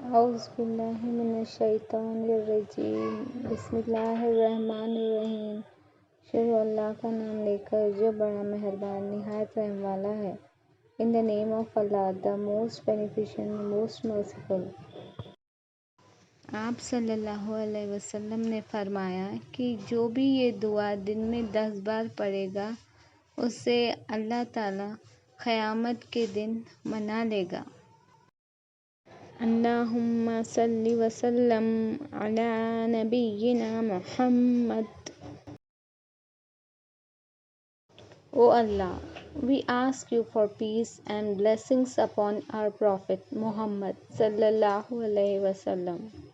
اعوذ باللہ من الشیطان الرجیم، بسم اللہ الرحمن الرحیم۔ شروع اللہ کا نام لے کر جو بڑا مہربان نہایت رحم والا ہے۔ In the name of Allah, the most beneficent, most merciful۔ آپ صلی اللہ علیہ وسلم نے فرمایا کہ جو بھی یہ دعا دن میں 10 بار پڑھے گا اسے اللہ تعالیٰ قیامت کے دن منا لے گا۔ اللہم salli sallim nabiyyina Muhammad۔ O Allah, we ask you for peace and blessings upon our Prophet Muhammad sallallahu alaihi wasallam۔